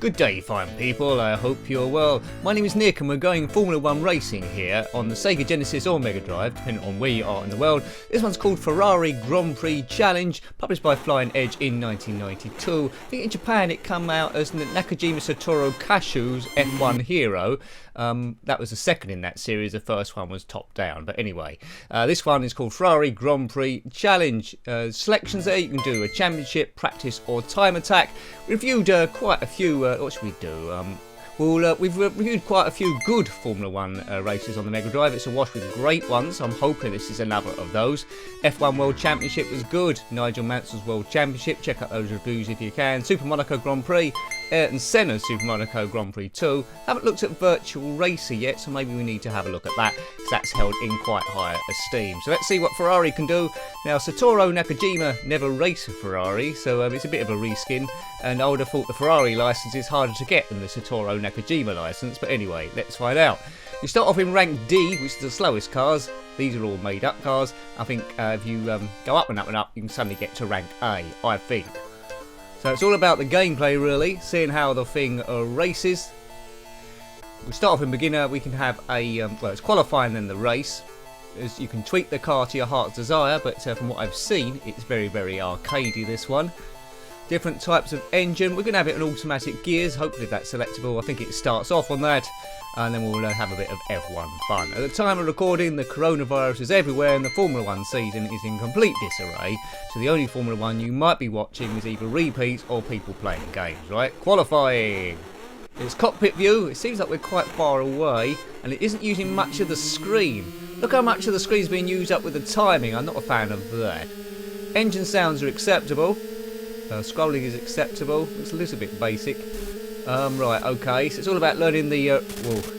Good day, fine people, I hope you're well. My name is Nick and we're going Formula 1 racing here on the SEGA Genesis or Mega Drive, depending on where you are in the world. This one's called FERRARI Grand Prix Challenge, published by Flying Edge in 1992. I think in Japan it came out as Nakajima Satoru Kashu's F1 Hero. That was the second in that series, the first one was top down. But anyway, this one is called FERRARI Grand Prix Challenge. Selections there, you can do a championship, practice or time attack. We reviewed quite a few, what should we do? We've reviewed quite a few good Formula 1 races on the Mega Drive. It's a wash with great ones. I'm hoping this is another of those. F1 World Championship was good. Nigel Mansell's World Championship. Check out those reviews if you can. Super Monaco Grand Prix. Ayrton Senna's Super Monaco Grand Prix 2. Haven't looked at Virtual Racer yet, so maybe we need to have a look at that, because that's held in quite high esteem. So let's see what Ferrari can do. Now, Satoru Nakajima never raced a Ferrari, so it's a bit of a reskin, and I would have thought the Ferrari licence is harder to get than the Satoru Nakajima licence, but anyway, let's find out. You start off in rank D, which is the slowest cars. These are all made up cars. I think if you go up and up and up, you can suddenly get to rank A, I think. So it's all about the gameplay really, seeing how the thing races. We start off in beginner, we can have a, well, it's qualifying then the race. As you can tweak the car to your heart's desire, but from what I've seen, it's very, very arcadey, this one. Different types of engine, we're going to have it in automatic gears, hopefully that's selectable. I think it starts off on that, and then we'll have a bit of F1 fun. At the time of recording, the coronavirus is everywhere and the Formula 1 season is in complete disarray, so the only Formula 1 you might be watching is either repeats or people playing games, right? Qualifying! It's cockpit view, it seems like we're quite far away, and it isn't using much of the screen. Look how much of the screen is being used up with the timing, I'm not a fan of that. Engine sounds are acceptable. Scrolling is acceptable. It's a little bit basic. Right, okay. So it's all about learning the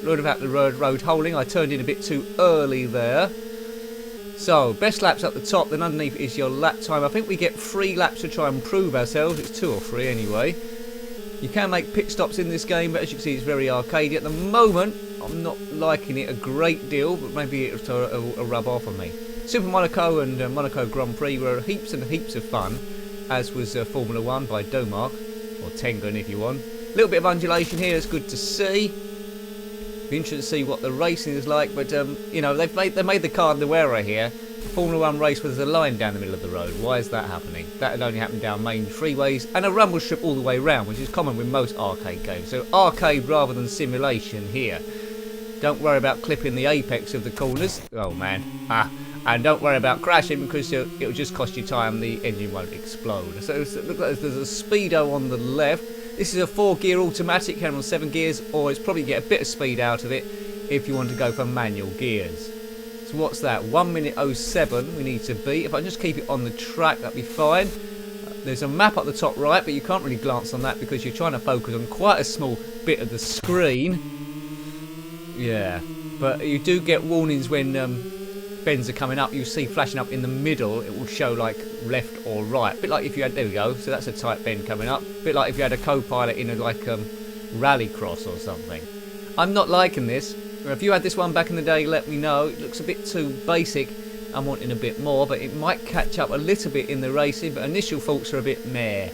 learn about the road holding. I turned in a bit too early there. So best laps up the top. Then underneath is your lap time. I think we get 3 laps to try and prove ourselves. It's 2 or 3 anyway. You can make pit stops in this game, but as you can see, it's very arcadey at the moment. I'm not liking it a great deal, but maybe it'll rub off on me. Super Monaco and Monaco Grand Prix were heaps and heaps of fun, as was Formula 1 by Domark, or Tengen if you want. A little bit of undulation here, it's good to see. Be interested to see what the racing is like, but you know, they made the car the wearer here. The Formula 1 race where there's a line down the middle of the road. Why is that happening? That had only happened down main freeways, and a rumble strip all the way round, which is common with most arcade games. So arcade rather than simulation here. Don't worry about clipping the apex of the corners. Oh man. And don't worry about crashing, because it'll just cost you time, the engine won't explode. So it looks like there's a speedo on the left. This is a 4-gear automatic, can run 7 gears, or it's probably get a bit of speed out of it if you want to go for manual gears. So what's that? 1 minute 07 we need to beat. If I just keep it on the track, that'd be fine. There's a map up the top right, but you can't really glance on that because you're trying to focus on quite a small bit of the screen. Yeah, but you do get warnings when bends are coming up. You see flashing up in the middle, it will show like left or right, a bit like if you had, there we go, so that's a tight bend coming up, a bit like if you had a co-pilot in a rallycross or something. I'm not liking this. If you had this one back in the day, let me know. It looks a bit too basic. I'm wanting a bit more, but it might catch up a little bit in the racing, but initial thoughts are a bit meh.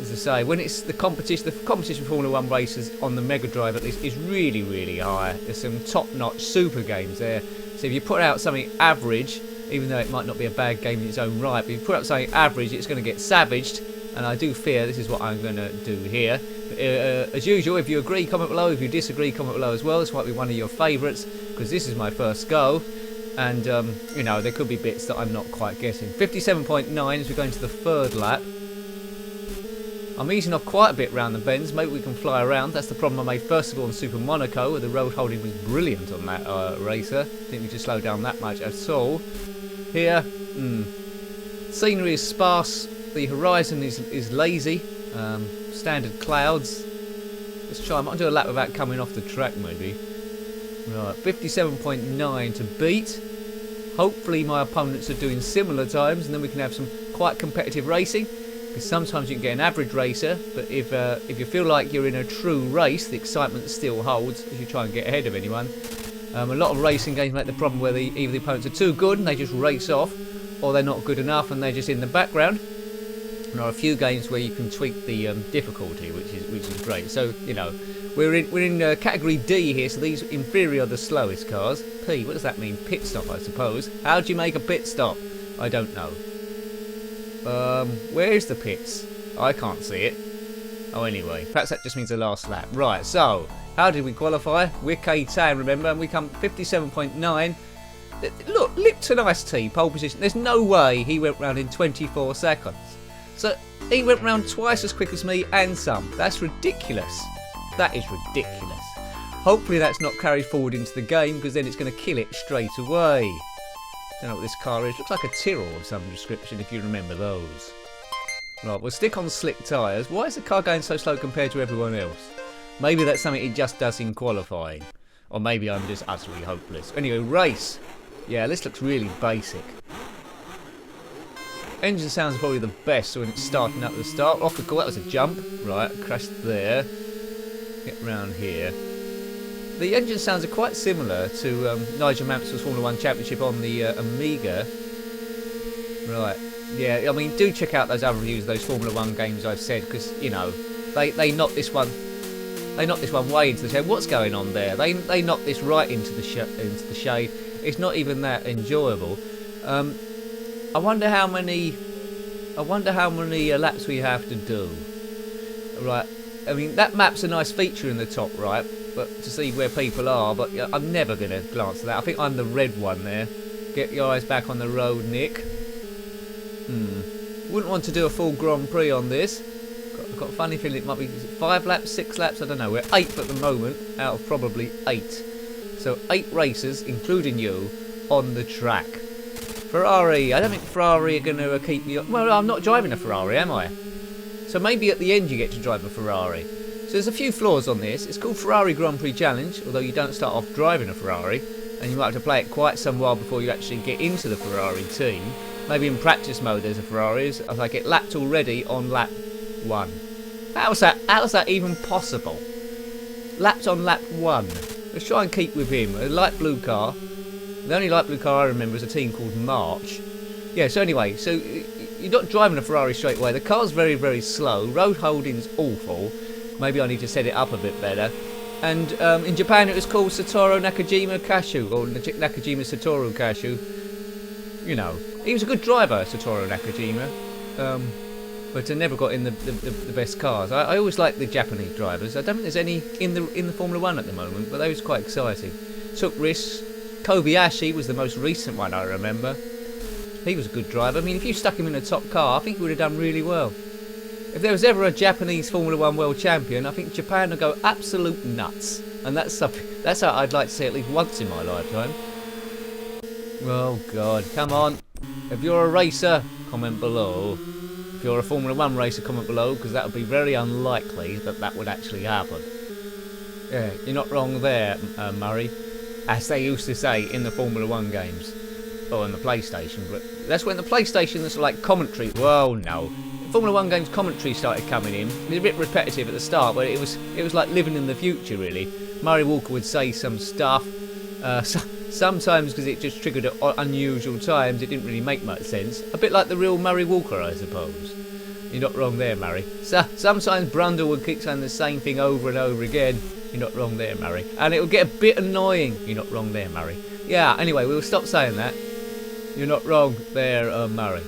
As I say, when it's the competition for Formula 1 races on the Mega Drive at least is really, really high. There's some top-notch super games there. So if you put out something average, even though it might not be a bad game in its own right, but if you put out something average, it's going to get savaged, and I do fear this is what I'm going to do here. As usual, if you agree, comment below. If you disagree, comment below as well. This might be one of your favourites, because this is my first go, and you know, there could be bits that I'm not quite getting. 57.9 as we go into the 3rd lap. I'm easing off quite a bit round the bends. Maybe we can fly around. That's the problem I made first of all on Super Monaco, where the road holding was brilliant on that racer. Didn't need to slow down that much at all. Here, scenery is sparse. The horizon is lazy. Standard clouds. Let's try. I might do a lap without coming off the track, maybe. Right, 57.9 to beat. Hopefully my opponents are doing similar times, and then we can have some quite competitive racing. Because sometimes you can get an average racer, but if you feel like you're in a true race, the excitement still holds as you try and get ahead of anyone. A lot of racing games make the problem where either the opponents are too good and they just race off, or they're not good enough and they're just in the background. There are a few games where you can tweak the difficulty, which is great. So you know, we're in category D here. So these in theory are the slowest cars. P, what does that mean? Pit stop, I suppose. How do you make a pit stop? I don't know. Where is the pits? I can't see it. Oh, anyway, perhaps that just means the last lap. Right. So how did we qualify? We're K10, remember, and we come 57.9. Look, Lipton Ice Tea, pole position. There's no way he went round in 24 seconds. So he went round twice as quick as me and some. That's ridiculous. That is ridiculous. Hopefully that's not carried forward into the game, because then it's going to kill it straight away. Don't know what this car is. Looks like a Tyrrell of some description, if you remember those. Right, we'll stick on slick tyres. Why is the car going so slow compared to everyone else? Maybe that's something it just does in qualifying. Or maybe I'm just utterly hopeless. Anyway, race. Yeah, this looks really basic. Engine sounds probably the best when it's starting up at the start. Off the call, that was a jump. Right, crashed there. Get round here. The engine sounds are quite similar to Nigel Mansell's Formula 1 Championship on the Amiga. Right, yeah, I mean, do check out those other reviews of those Formula 1 games I've said, because, you know, they knocked this one. They knocked this one way into the shade. What's going on there? They knocked this right into the shade. It's not even that enjoyable. I wonder how many laps we have to do. Right. I mean, that map's a nice feature in the top right, but to see where people are. But I'm never going to glance at that. I think I'm the red one there. Get your eyes back on the road, Nick. Wouldn't want to do a full Grand Prix on this. I've got a funny feeling it might be 5 laps, 6 laps, I don't know. We're 8th at the moment, out of probably 8. So 8 racers, including you, on the track. Ferrari, I don't think Ferrari are going to keep me... Well, I'm not driving a Ferrari, am I? So maybe at the end you get to drive a Ferrari. So there's a few flaws on this. It's called Ferrari Grand Prix Challenge, although you don't start off driving a Ferrari, and you might have to play it quite some while before you actually get into the Ferrari team. Maybe in practice mode there's a Ferrari, as I get lapped already on lap 1. How's that even possible? Lapped on lap 1. Let's try and keep with him. A light blue car. The only light blue car I remember is a team called March. Yeah, so anyway, so you're not driving a Ferrari straight away. The car's very, very slow. Road holding's awful. Maybe I need to set it up a bit better. And in Japan it was called Satoru Nakajima Kashu, or Nakajima Satoru Kashu. You know, he was a good driver, Satoru Nakajima. But I never got in the best cars. I always like the Japanese drivers. I don't think there's any in the Formula 1 at the moment, but they was quite exciting. Took risks. Kobayashi was the most recent one I remember. He was a good driver. I mean, if you stuck him in a top car, I think he would have done really well. If there was ever a Japanese Formula 1 world champion, I think Japan would go absolute nuts. And that's how I'd like to see at least once in my lifetime. Oh God, come on. If you're a racer, comment below. If you're a Formula 1 racer, comment below, because that would be very unlikely that would actually happen. Yeah, you're not wrong there, Murray. As they used to say in the Formula 1 games. Or on the PlayStation, but that's when the PlayStation was like commentary. Well, no. Formula 1 games commentary started coming in. It was a bit repetitive at the start, but it was like living in the future, really. Murray Walker would say some stuff. Sometimes, because it just triggered at unusual times, it didn't really make much sense. A bit like the real Murray Walker, I suppose. You're not wrong there, Murray. Sometimes Brundle would keep saying the same thing over and over again. You're not wrong there, Murray. And it would get a bit annoying. You're not wrong there, Murray. Yeah, anyway, we'll stop saying that. You're not wrong there, Murray.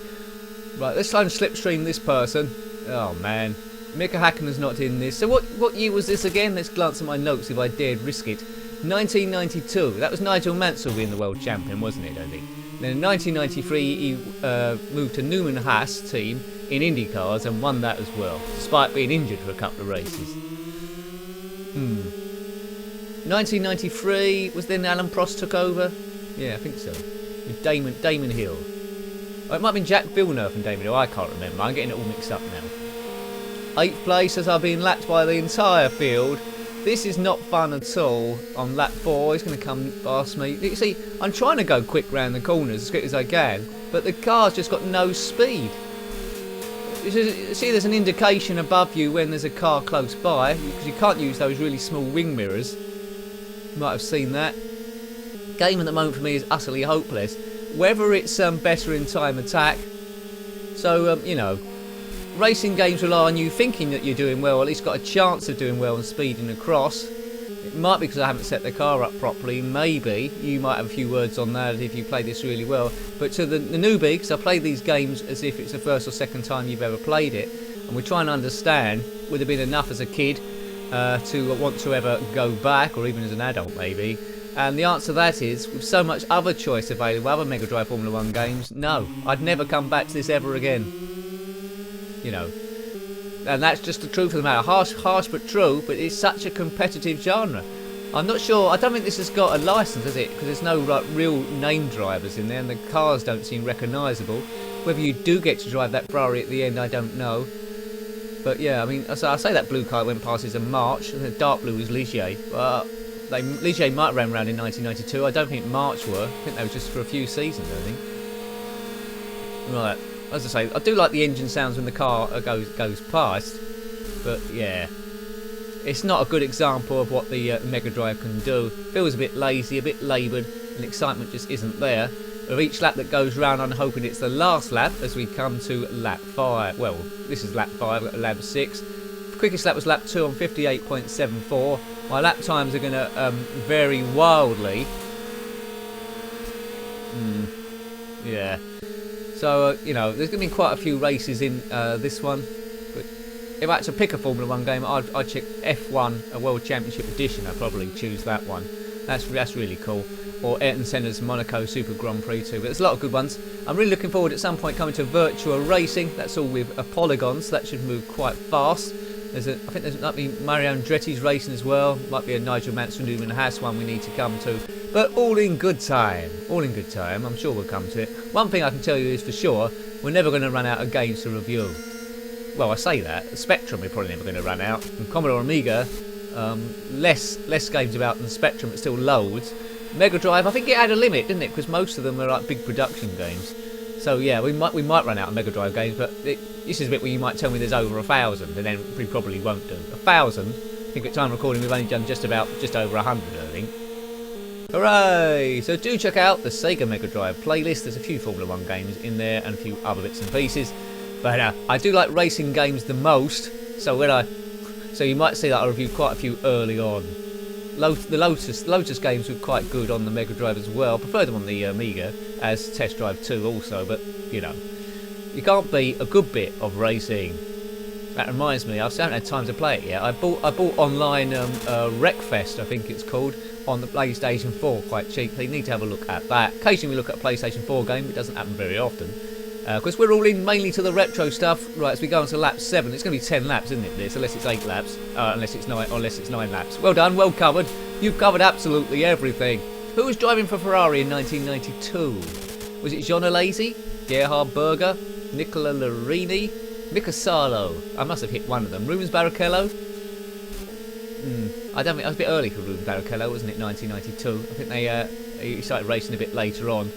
Right, let's try and slipstream this person. Oh, man. Mika Häkkinen's not in this. So what year was this again? Let's glance at my notes if I dared risk it. 1992. That was Nigel Mansell being the world champion, wasn't it, I think? Then in 1993, he moved to Newman Haas team in IndyCars and won that as well, despite being injured for a couple of races. 1993, was then Alan Prost took over? Yeah, I think so. With Damon Hill. Oh, it might have been Jack Villeneuve and Damon Hill, I can't remember. I'm getting it all mixed up now. 8th place as I've been lapped by the entire field. This is not fun at all. On lap 4, he's going to come past me. You see, I'm trying to go quick round the corners as quick as I can, but the car's just got no speed. You see, there's an indication above you when there's a car close by, because you can't use those really small wing mirrors. You might have seen that. Game at the moment for me is utterly hopeless. Whether it's better in time attack, so you know, racing games rely on you thinking that you're doing well, or at least got a chance of doing well and speeding across. It might be because I haven't set the car up properly. Maybe you might have a few words on that if you play this really well. But to the newbie, because I play these games as if it's the first or second time you've ever played it, and we're trying to understand, would there been enough as a kid to want to ever go back, or even as an adult maybe? And the answer to that is, with so much other choice available, other Mega Drive Formula 1 games, no, I'd never come back to this ever again. You know. And that's just the truth of the matter. Harsh but true, but it's such a competitive genre. I'm not sure, I don't think this has got a license, has it? Because there's no real name drivers in there, and the cars don't seem recognisable. Whether you do get to drive that Ferrari at the end, I don't know. But yeah, I mean, so I say that blue car went past is a March, and the dark blue was Ligier. Ligier might have ran around in 1992. I don't think March were. I think they were just for a few seasons, I think. Right. As I say, I do like the engine sounds when the car goes past, but yeah, it's not a good example of what the Mega Drive can do. Feels a bit lazy, a bit laboured, and excitement just isn't there. With each lap that goes round, I'm hoping it's the last lap as we come to lap 5. Well, this is lap 5, lap 6. The quickest lap was lap 2 on 58.74. My lap times are going to vary wildly. Yeah. So, you know, there's going to be quite a few races in this one. But if I had to pick a Formula 1 game, I'd check F1, a World Championship Edition. I'd probably choose that one. That's really cool. Or Ayrton Senna's Monaco Super Grand Prix too. But there's a lot of good ones. I'm really looking forward at some point coming to Virtua Racing. That's all with polygons. That should move quite fast. I think there might be Mario Andretti's racing as well. Might be a Nigel Mansell-Newman Haas one we need to come to. But all in good time. All in good time. I'm sure we'll come to it. One thing I can tell you is for sure, we're never going to run out of games to review. Well, I say that. Spectrum we're probably never going to run out. And Commodore Amiga, less games about than Spectrum, but still loads. Mega Drive, I think it had a limit, didn't it? Because most of them are like big production games. So yeah, we might run out of Mega Drive games, but this is a bit where you might tell me there's over 1,000, and then we probably won't do. 1,000? I think at time of recording we've only done just over 100, I think. Hooray! So do check out the Sega Mega Drive playlist. There's a few Formula 1 games in there and a few other bits and pieces. But I do like racing games the most, so you might see that I reviewed quite a few early on. The Lotus games were quite good on the Mega Drive as well. I prefer them on the Amiga as Test Drive 2 also, but you know, you can't beat a good bit of racing. That reminds me, I still haven't had time to play it yet. I bought online Wreckfest, I think it's called, on the PlayStation 4 quite cheaply. You need to have a look at that. Occasionally we look at a PlayStation 4 game, it doesn't happen very often. Because we're all in mainly to the retro stuff. Right, as we go on to lap 7, it's going to be 10 laps, isn't it, this? Unless it's 8 laps, unless it's 9 laps. Well done, well covered. You've covered absolutely everything. Who was driving for Ferrari in 1992? Was it John Alesi, Gerhard Berger, Nicola Larini, Mika Salo? I must have hit one of them. Rubens Barrichello? I don't think, it was a bit early for Rubens Barrichello, wasn't it, 1992? I think he started racing a bit later on.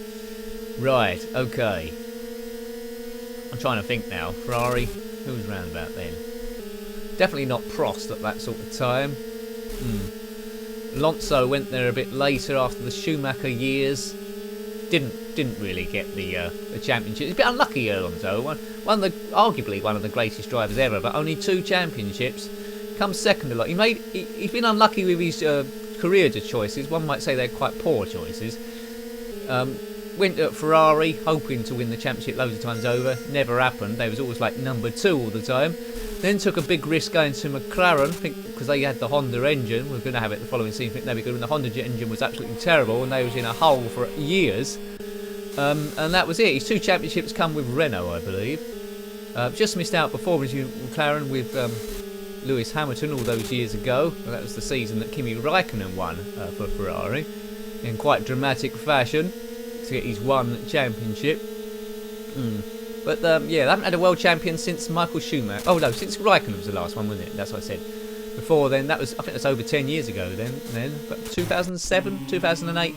Right, okay. I'm trying to think now. Ferrari, who was round about then? Definitely not Prost at that sort of time. Alonso went there a bit later after the Schumacher years. Didn't really get the championship. He's a bit unlucky, Alonso. Arguably one of the greatest drivers ever, but only 2 championships. Comes second a lot. He's been unlucky with his career choices. One might say they're quite poor choices. Went at Ferrari, hoping to win the championship loads of times over. Never happened. They was always like number 2 all the time. Then took a big risk going to McLaren, because they had the Honda engine. We're going to have it the following season. I think they'd be good. And the Honda engine was absolutely terrible, and they was in a hole for years. And that was it. His 2 championships come with Renault, I believe. Just missed out before with McLaren with Lewis Hamilton all those years ago. Well, that was the season that Kimi Raikkonen won for Ferrari in quite dramatic fashion to get his 1 championship. But yeah, they haven't had a world champion since Michael Schumacher. Oh no, since Raikkonen was the last one, wasn't it? That's what I said. Before then, I think that's over 10 years ago then, but 2007, 2008.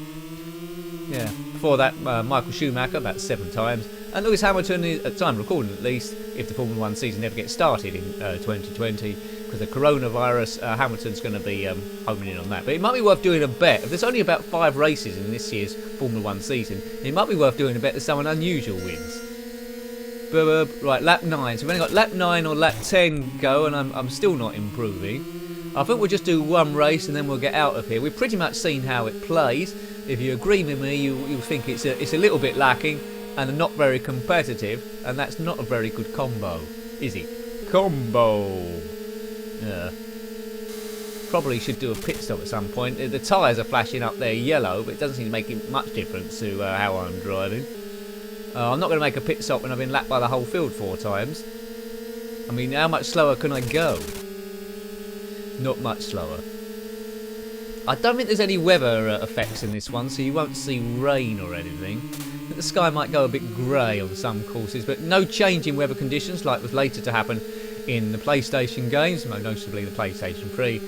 Yeah, before that, Michael Schumacher about 7 times. And Lewis Hamilton, at the time of recording at least, if the Formula 1 season never gets started in 2020, because the coronavirus, Hamilton's going to be homing in on that. But it might be worth doing a bet. If there's only about 5 races in this year's Formula 1 season, it might be worth doing a bet that someone unusual wins. Right, lap 9. So we've only got lap 9 or lap 10 go, and I'm still not improving. I think we'll just do one race and then we'll get out of here. We've pretty much seen how it plays. If you agree with me, you'll think it's a little bit lacking and not very competitive, and that's not a very good combo, is it? Combo. Yeah. Probably should do a pit stop at some point. The tyres are flashing up there yellow, but it doesn't seem to make much difference to how I'm driving. I'm not going to make a pit stop when I've been lapped by the whole field 4 times. I mean, how much slower can I go? Not much slower. I don't think there's any weather effects in this one, so you won't see rain or anything. I think the sky might go a bit grey on some courses, but no change in weather conditions like was later to happen in the PlayStation games, most notably the PlayStation 3.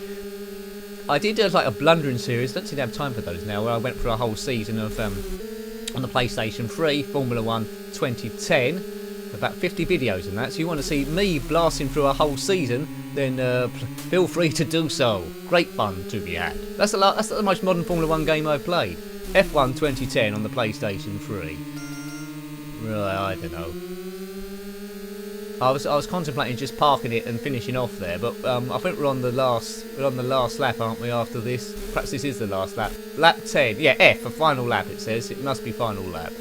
I did like a blundering series, don't seem to have time for those now, where I went through a whole season of on the PlayStation 3, Formula 1 2010, about 50 videos in that. So you want to see me blasting through a whole season, then feel free to do so. Great fun to be had. That's the most modern Formula 1 game I've played. F1 2010 on the PlayStation 3. Right, I don't know. I was contemplating just parking it and finishing off there, but I think we're on the last lap, aren't we? After this, perhaps this is the last lap. Lap 10, yeah, F, a final lap. It says it must be final lap.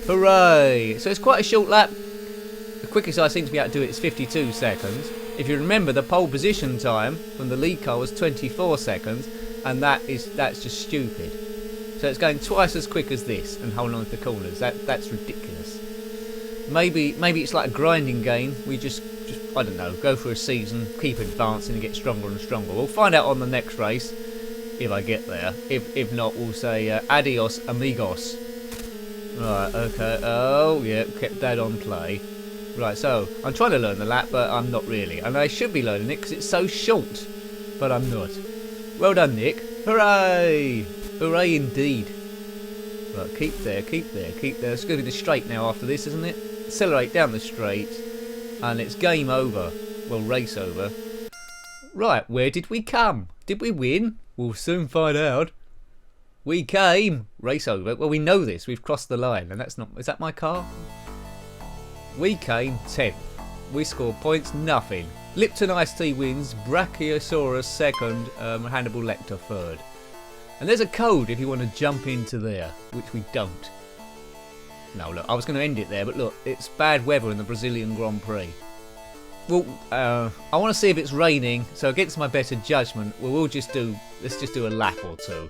Hooray! So it's quite a short lap. The quickest I seem to be able to do it is 52 seconds. If you remember, the pole position time from the lead car was 24 seconds, and that's just stupid. So it's going twice as quick as this and holding on to the corners. That's ridiculous. Maybe it's like a grinding game. We just I don't know, go for a season, keep advancing and get stronger and stronger. We'll find out on the next race if I get there. If not, we'll say adios amigos. Right, okay. Oh yeah, kept that on play. Right, so I'm trying to learn the lap, but I'm not really, and I should be learning it because it's so short, but I'm not. Well done, Nick. Hooray! Hooray indeed. Right, keep there, keep there, keep there. It's going to be the straight now after this, isn't it? Accelerate down the straight, and it's game over. Well, race over. Right, where did we come? Did we win? We'll soon find out. We came. Race over. Well, we know this. We've crossed the line, and that's not... Is that my car? We came 10th. We scored points, nothing. Lipton Iced Tea wins, Brachiosaurus second, Hannibal Lecter third. And there's a code if you want to jump into there, which we don't. No, look, I was going to end it there, but look, it's bad weather in the Brazilian Grand Prix. Well, I want to see if it's raining, so against my better judgment, let's just do a lap or two.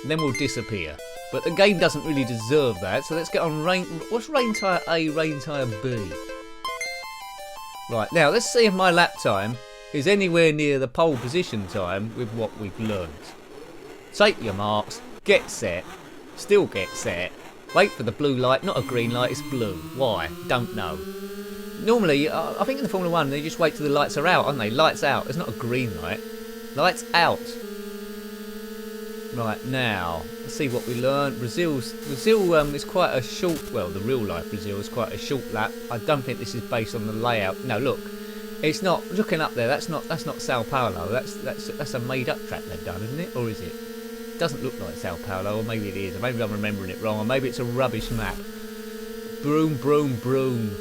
And then we'll disappear. But the game doesn't really deserve that, so let's get on rain... What's rain tyre A, rain tyre B? Right, now let's see if my lap time is anywhere near the pole position time with what we've learned. Take your marks, get set, still get set, wait for the blue light, not a green light, it's blue. Why? Don't know. Normally, I think in the Formula 1 they just wait till the lights are out, aren't they? Lights out, it's not a green light. Lights out. Right, now, let's see what we learned. Brazil is quite a short, well, the real life Brazil is quite a short lap. I don't think this is based on the layout. No, look, it's not, looking up there, that's not Sao Paulo, that's a made up track they've done, isn't it? Or is it? It doesn't look like Sao Paulo, or maybe it is, or maybe I'm remembering it wrong, or maybe it's a rubbish map. Broom, broom, broom.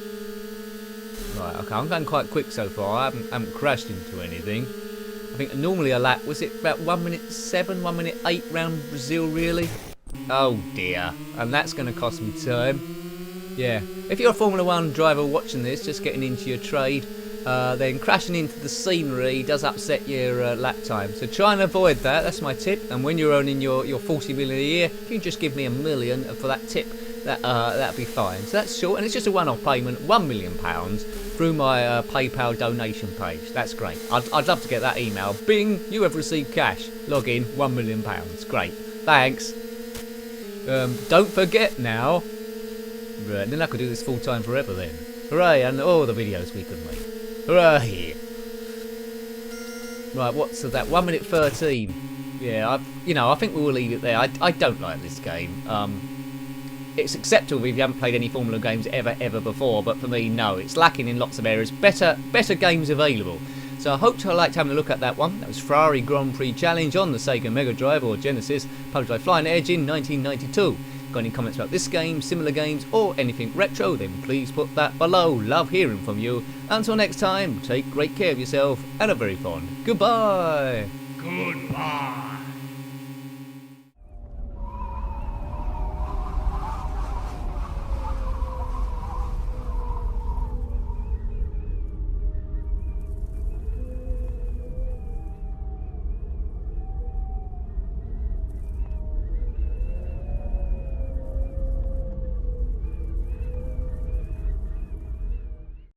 Right, okay, I'm going quite quick so far, I haven't crashed into anything. I think normally a lap, was it about 1 minute 7, 1 minute 8 round Brazil really? Oh dear, and that's going to cost me time. Yeah, if you're a Formula 1 driver watching this, just getting into your trade, then crashing into the scenery does upset your lap time. So try and avoid that, that's my tip. And when you're earning your 40 million a year, if you can just give me £1 million for that tip, that'd be fine. So that's short, and it's just a one-off payment, £1 million through my PayPal donation page. That's great. I'd love to get that email. Bing, you have received cash. Log in, £1 million. Great. Thanks. Don't forget now. Right, then I could do this full time forever then. Hooray, and all the videos we could make. Hooray. Right, what's that? 1 minute 13. Yeah, I think we'll leave it there. I don't like this game. It's acceptable if you haven't played any Formula games ever before, but for me, no. It's lacking in lots of areas. Better games available. So I hope you liked having a look at that one. That was Ferrari Grand Prix Challenge on the SEGA Mega Drive or Genesis, published by Flying Edge in 1992. Got any comments about this game, similar games, or anything retro, then please put that below. Love hearing from you. Until next time, take great care of yourself and a very fond goodbye. Goodbye.